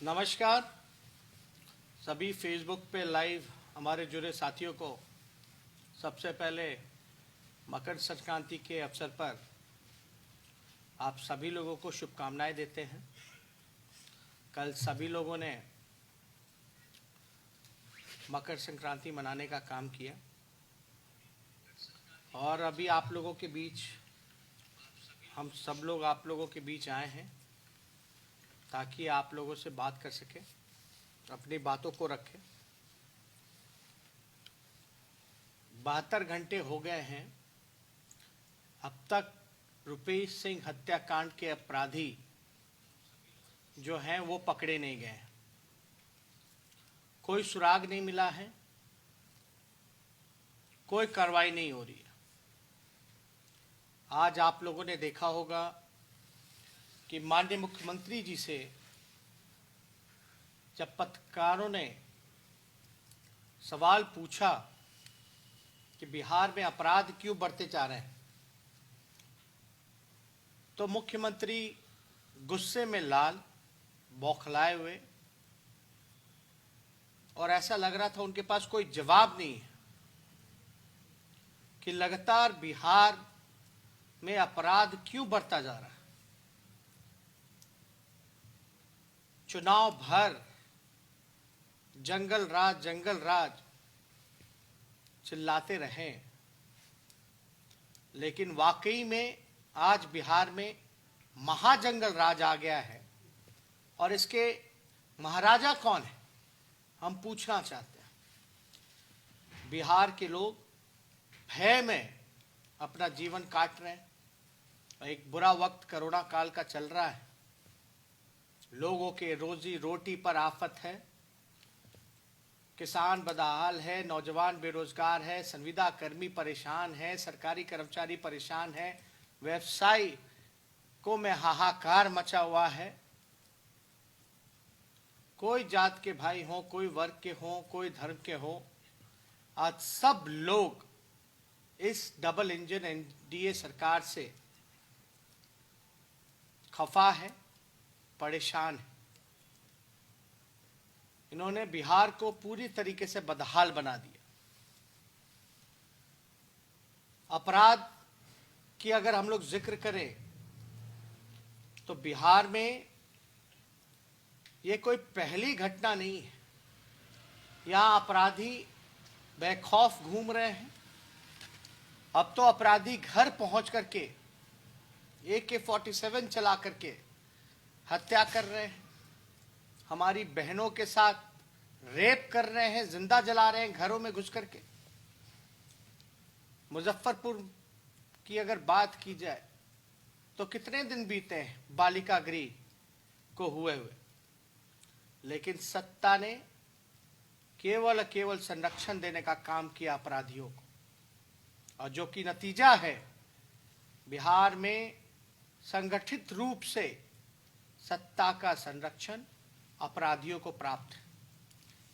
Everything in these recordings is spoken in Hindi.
नमस्कार सभी फेसबुक पे लाइव हमारे जुड़े साथियों को सबसे पहले मकर संक्रांति के अवसर पर आप सभी लोगों को शुभकामनाएं देते हैं। कल सभी लोगों ने मकर संक्रांति मनाने का काम किया और अभी आप लोगों के बीच हम सब लोग आप लोगों के बीच आए हैं ताकि आप लोगों से बात कर सकें, अपनी बातों को रखें। 72 घंटे हो गए हैं, अब तक रुपेश सिंह हत्याकांड के अपराधी जो हैं वो पकड़े नहीं गए, कोई सुराग नहीं मिला है, कोई कार्रवाई नहीं हो रही है। आज आप लोगों ने देखा होगा कि माननीय मुख्यमंत्री जी से जब पत्रकारों ने सवाल पूछा कि बिहार में अपराध क्यों बढ़ते जा रहे हैं, तो मुख्यमंत्री गुस्से में लाल, बौखलाए हुए और ऐसा लग रहा था उनके पास कोई जवाब नहीं है कि लगातार बिहार में अपराध क्यों बढ़ता जा रहा है। चुनाव भर जंगल राज चिल्लाते रहे, लेकिन वाकई में आज बिहार में महाजंगल राज आ गया है। और इसके महाराजा कौन है, हम पूछना चाहते हैं। बिहार के लोग भय में अपना जीवन काट रहे हैं। एक बुरा वक्त कोरोना काल का चल रहा है, लोगों के रोजी रोटी पर आफत है, किसान बदहाल है, नौजवान बेरोजगार है, संविदा कर्मी परेशान है, सरकारी कर्मचारी परेशान है, व्यवसायिकों में हाहाकार मचा हुआ है। कोई जात के भाई हो, कोई वर्ग के हो, कोई धर्म के हो, आज सब लोग इस डबल इंजन एनडीए सरकार से खफा है, परेशान है। इन्होंने बिहार को पूरी तरीके से बदहाल बना दिया। अपराध की अगर हम लोग जिक्र करें तो बिहार में ये कोई पहली घटना नहीं है। यहाँ अपराधी बेखौफ घूम रहे हैं। अब तो अपराधी घर पहुंच करके AK-47 चला करके हत्या कर रहे हैं, हमारी बहनों के साथ रेप कर रहे हैं, जिंदा जला रहे हैं घरों में घुस करके। मुजफ्फरपुर की अगर बात की जाए तो कितने दिन बीते हैं बालिका गृह को हुए, लेकिन सत्ता ने केवल संरक्षण देने का काम किया अपराधियों को, और जो कि नतीजा है बिहार में संगठित रूप से सत्ता का संरक्षण अपराधियों को प्राप्त है।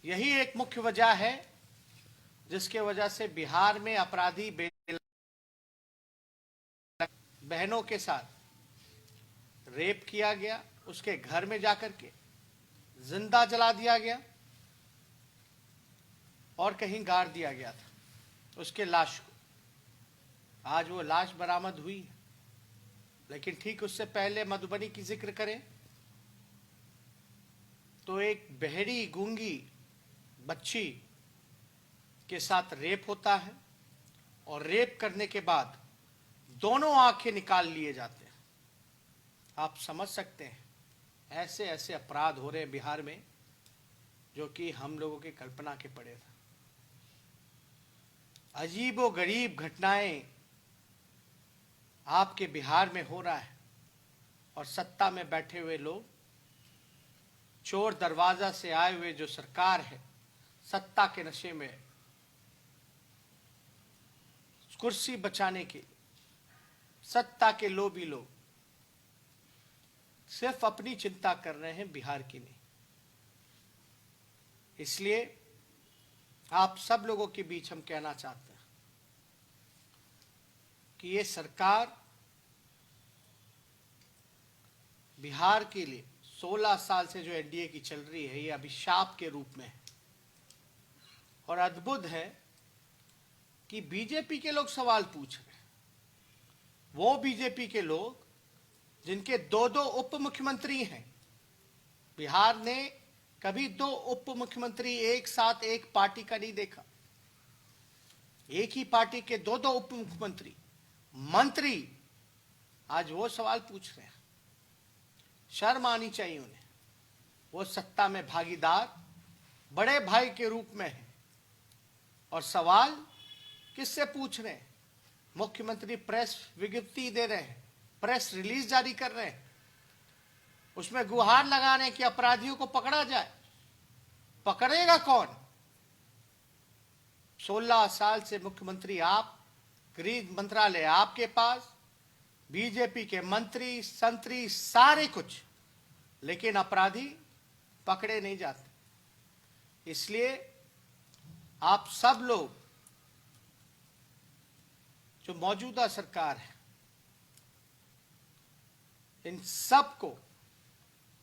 यही एक मुख्य वजह है जिसके वजह से बिहार में अपराधी बहनों के साथ रेप किया गया, उसके घर में जाकर के जिंदा जला दिया गया और कहीं गाड़ दिया गया था उसके लाश को। आज वो लाश बरामद हुई, लेकिन ठीक उससे पहले मधुबनी की जिक्र करें तो एक बहरी गूंगी बच्ची के साथ रेप होता है और रेप करने के बाद दोनों आंखें निकाल लिए जाते हैं। आप समझ सकते हैं ऐसे ऐसे अपराध हो रहे हैं बिहार में जो कि हम लोगों की कल्पना के परे था। अजीबो गरीब घटनाएं आपके बिहार में हो रहा है और सत्ता में बैठे हुए लोग, चोर दरवाजा से आए हुए जो सरकार है, सत्ता के नशे में कुर्सी बचाने के सत्ता के लोभी लोग सिर्फ अपनी चिंता कर रहे हैं, बिहार की नहीं। इसलिए आप सब लोगों के बीच हम कहना चाहते हैं कि ये सरकार बिहार के लिए 16 साल से जो एनडीए की चल रही है, ये अभिशाप के रूप में है। और अद्भुत है कि बीजेपी के लोग सवाल पूछ रहे हैं, वो बीजेपी के लोग जिनके दो दो उप मुख्यमंत्री हैं। बिहार ने कभी दो उप मुख्यमंत्री एक साथ एक पार्टी का नहीं देखा। एक ही पार्टी के दो दो उप मुख्यमंत्री मंत्री आज वो सवाल पूछ रहे हैं। शर्म आनी चाहिए उन्हें। वो सत्ता में भागीदार बड़े भाई के रूप में है और सवाल किससे पूछ रहे हैं? मुख्यमंत्री प्रेस विज्ञप्ति दे रहे हैं, प्रेस रिलीज जारी कर रहे हैं, उसमें गुहार लगा रहे हैं कि अपराधियों को पकड़ा जाए। पकड़ेगा कौन? 16 साल से मुख्यमंत्री आप, गृह मंत्रालय आपके पास, बीजेपी के मंत्री संतरी सारे कुछ, लेकिन अपराधी पकड़े नहीं जाते। इसलिए आप सब लोग, जो मौजूदा सरकार है, इन सब को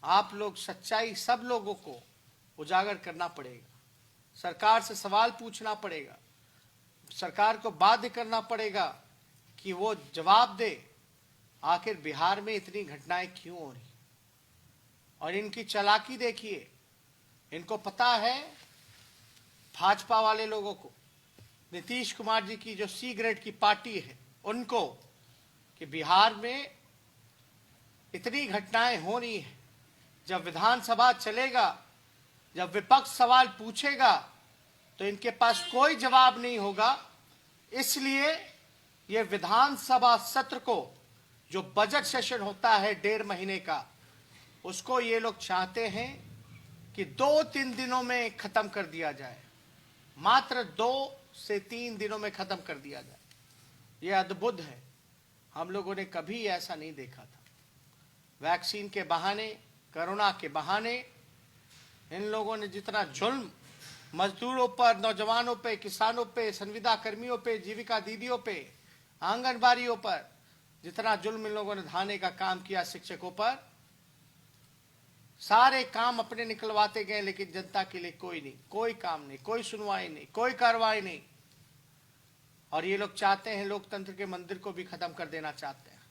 आप लोग सच्चाई सब लोगों को उजागर करना पड़ेगा। सरकार से सवाल पूछना पड़ेगा, सरकार को बाध्य करना पड़ेगा कि वो जवाब दे, आखिर बिहार में इतनी घटनाएं क्यों हो रही। और इनकी चालाकी देखिए, इनको पता है भाजपा वाले लोगों को, नीतीश कुमार जी की जो सी ग्रेड की पार्टी है उनको, कि बिहार में इतनी घटनाएं हो रही हैं। जब विधानसभा चलेगा, जब विपक्ष सवाल पूछेगा तो इनके पास कोई जवाब नहीं होगा। इसलिए ये विधानसभा सत्र को, जो बजट सेशन होता है 1.5 महीने का, उसको ये लोग चाहते हैं कि 2-3 दिनों में खत्म कर दिया जाए। मात्र 2 से 3 दिनों में खत्म कर दिया जाए। ये अद्भुत है, हम लोगों ने कभी ऐसा नहीं देखा था। वैक्सीन के बहाने, कोरोना के बहाने इन लोगों ने जितना जुल्म मजदूरों पर, नौजवानों पे, किसानों पे, संविदा कर्मियों पे, जीविका दीदियों पे, आंगनबाड़ियों पर जितना जुल्म इन लोगों ने ढाने का काम किया, शिक्षकों पर, सारे काम अपने निकलवाते गए, लेकिन जनता के लिए कोई नहीं, कोई काम नहीं, कोई सुनवाई नहीं, कोई कार्रवाई नहीं। और ये लोग चाहते हैं लोकतंत्र के मंदिर को भी खत्म कर देना चाहते हैं।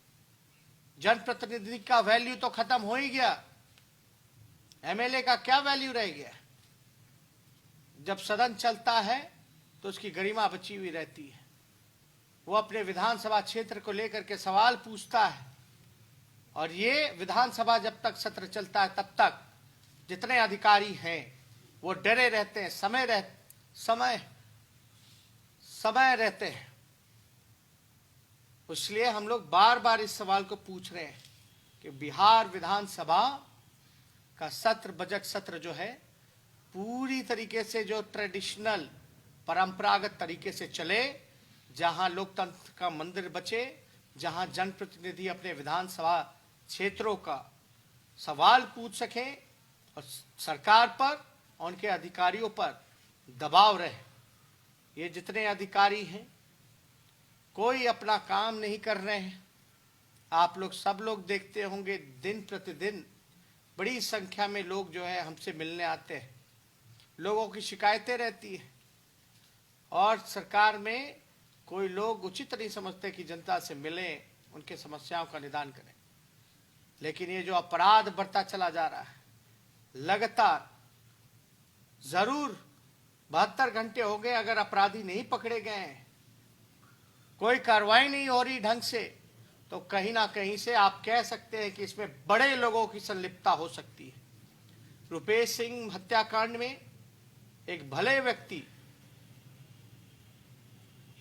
जनप्रतिनिधि का वैल्यू तो खत्म हो ही गया, एमएलए का क्या वैल्यू रह गया? जब सदन चलता है तो उसकी गरिमा बची हुई रहती है। वो अपने विधानसभा क्षेत्र को लेकर के सवाल पूछता है, और ये विधानसभा जब तक सत्र चलता है तब तक जितने अधिकारी हैं वो डरे रहते हैं, समय रहते हैं। इसलिए हम लोग बार बार इस सवाल को पूछ रहे हैं कि बिहार विधानसभा का सत्र, बजट सत्र जो है, पूरी तरीके से जो ट्रेडिशनल परंपरागत तरीके से चले, जहां लोकतंत्र का मंदिर बचे, जहां जनप्रतिनिधि अपने विधानसभा क्षेत्रों का सवाल पूछ सकें और सरकार पर और उनके अधिकारियों पर दबाव रहे। ये जितने अधिकारी हैं कोई अपना काम नहीं कर रहे हैं। आप लोग सब लोग देखते होंगे, दिन प्रतिदिन बड़ी संख्या में लोग जो है हमसे मिलने आते हैं, लोगों की शिकायतें रहती है, और सरकार में कोई लोग उचित नहीं समझते कि जनता से मिलें, उनके समस्याओं का निदान करें। लेकिन ये जो अपराध बढ़ता चला जा रहा है लगातार, जरूर 72 घंटे हो गए, अगर अपराधी नहीं पकड़े गए हैं, कोई कार्रवाई नहीं हो रही ढंग से, तो कहीं ना कहीं से आप कह सकते हैं कि इसमें बड़े लोगों की संलिप्तता हो सकती है। रुपेश सिंह हत्याकांड में एक भले व्यक्ति,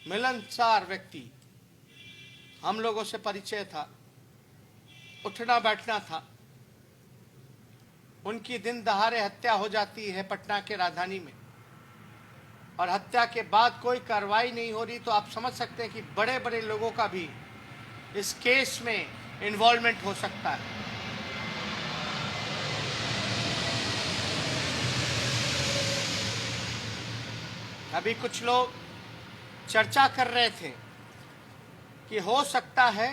मिलनसार व्यक्ति, हम लोगों से परिचय था, उठना बैठना था, उनकी दिन दहाड़े हत्या हो जाती है पटना के राजधानी में, और हत्या के बाद कोई कार्रवाई नहीं हो रही। तो आप समझ सकते हैं कि बड़े बड़े लोगों का भी इस केस में इन्वॉल्वमेंट हो सकता है। अभी कुछ लोग चर्चा कर रहे थे कि हो सकता है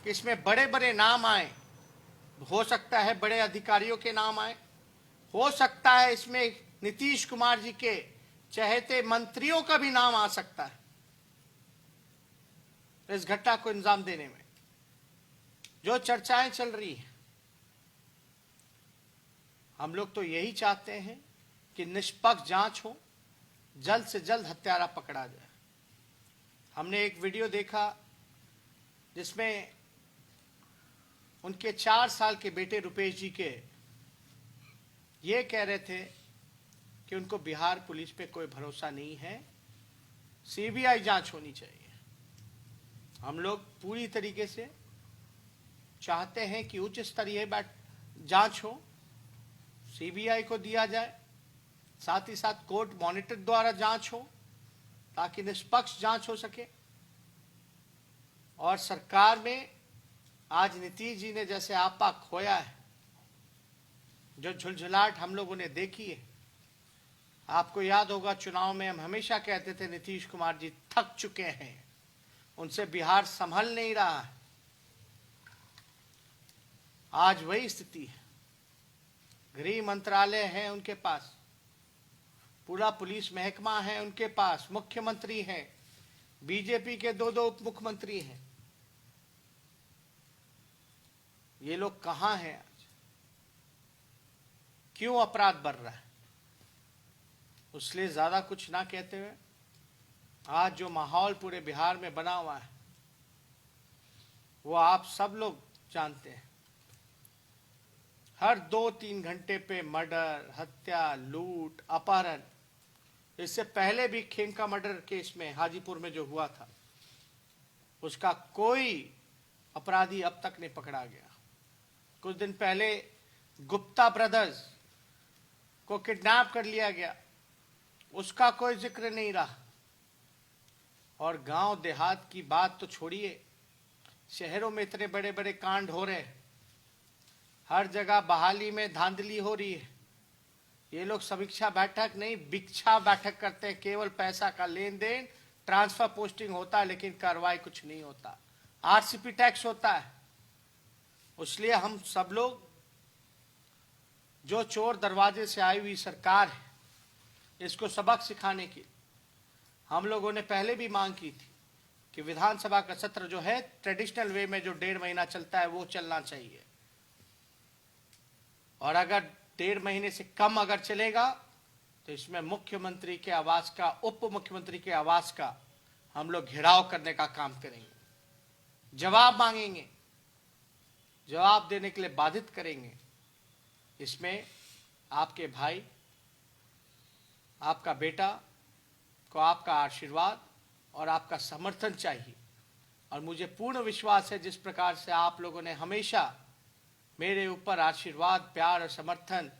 कि इसमें बड़े बड़े नाम आए, हो सकता है बड़े अधिकारियों के नाम आए, हो सकता है इसमें नीतीश कुमार जी के चहेते मंत्रियों का भी नाम आ सकता है इस घटना को अंजाम देने में। जो चर्चाएं चल रही हैं, हम लोग तो यही चाहते हैं कि निष्पक्ष जांच हो, जल्द से जल्द हत्यारा पकड़ा जाए। हमने एक वीडियो देखा जिसमें उनके 4 साल के बेटे रुपेश जी के ये कह रहे थे कि उनको बिहार पुलिस पे कोई भरोसा नहीं है, सीबीआई जांच होनी चाहिए। हम लोग पूरी तरीके से चाहते हैं कि उच्च स्तरीय जांच हो, सीबीआई को दिया जाए, साथ ही साथ कोर्ट मॉनिटर द्वारा जांच हो ताकि निष्पक्ष जांच हो सके। और सरकार में आज नीतीश जी ने जैसे आपा खोया है, जो झुलझुलाहट हम लोगों ने देखी है, आपको याद होगा चुनाव में हम हमेशा कहते थे नीतीश कुमार जी थक चुके हैं, उनसे बिहार संभल नहीं रहा है। आज वही स्थिति है। गृह मंत्रालय है उनके पास, पूरा पुलिस महकमा है उनके पास, मुख्यमंत्री हैं, बीजेपी के 2 उप मुख्यमंत्री हैं। ये लोग कहां हैं आज? क्यों अपराध बढ़ रहा है? उसलिए ज्यादा कुछ ना कहते हुए, आज जो माहौल पूरे बिहार में बना हुआ है वो आप सब लोग जानते हैं। हर 2-3 घंटे पे मर्डर, हत्या, लूट, अपहरण। इससे पहले भी खेमका मर्डर केस में हाजीपुर में जो हुआ था, उसका कोई अपराधी अब तक नहीं पकड़ा गया। कुछ दिन पहले गुप्ता ब्रदर्स को किडनैप कर लिया गया, उसका कोई जिक्र नहीं रहा। और गांव देहात की बात तो छोड़िए, शहरों में इतने बड़े बड़े कांड हो रहे हैं, हर जगह बहाली में धांधली हो रही है। ये लोग समीक्षा बैठक नहीं, भिक्षा बैठक करते हैं, केवल पैसा का लेन देन, ट्रांसफर पोस्टिंग होता है, लेकिन कार्रवाई कुछ नहीं होता। आरसीपी टैक्स होता है। इसलिए हम सब लोग, जो चोर दरवाजे से आई हुई सरकार है, इसको सबक सिखाने की हम लोगों ने पहले भी मांग की थी कि विधानसभा का सत्र जो है ट्रेडिशनल वे में जो 1.5 महीना चलता है वो चलना चाहिए। और अगर 1.5 महीने से कम अगर चलेगा तो इसमें मुख्यमंत्री के आवास का, उप मुख्यमंत्री के आवास का हम लोग घेराव करने का काम करेंगे, जवाब मांगेंगे, जवाब देने के लिए बाधित करेंगे। इसमें आपके भाई, आपका बेटा को आपका आशीर्वाद और आपका समर्थन चाहिए। और मुझे पूर्ण विश्वास है जिस प्रकार से आप लोगों ने हमेशा मेरे ऊपर आशीर्वाद, प्यार और समर्थन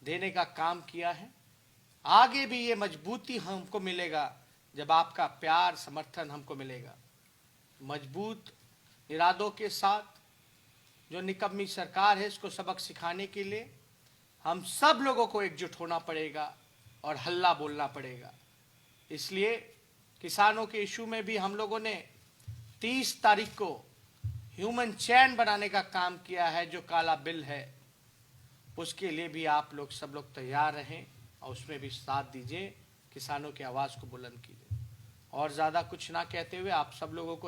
देने का काम किया है, आगे भी ये मजबूती हमको मिलेगा जब आपका प्यार, समर्थन हमको मिलेगा। मजबूत इरादों के साथ जो निकम्मी सरकार है, इसको सबक सिखाने के लिए हम सब लोगों को एकजुट होना पड़ेगा और हल्ला बोलना पड़ेगा। इसलिए किसानों के इशू में भी हम लोगों ने 30 तारीख को ह्यूमन चैन बनाने का काम किया है। जो काला बिल है उसके लिए भी आप लोग सब लोग तैयार रहें और उसमें भी साथ दीजिए, किसानों की आवाज़ को बुलंद कीजिए। और ज़्यादा कुछ ना कहते हुए आप सब लोगों को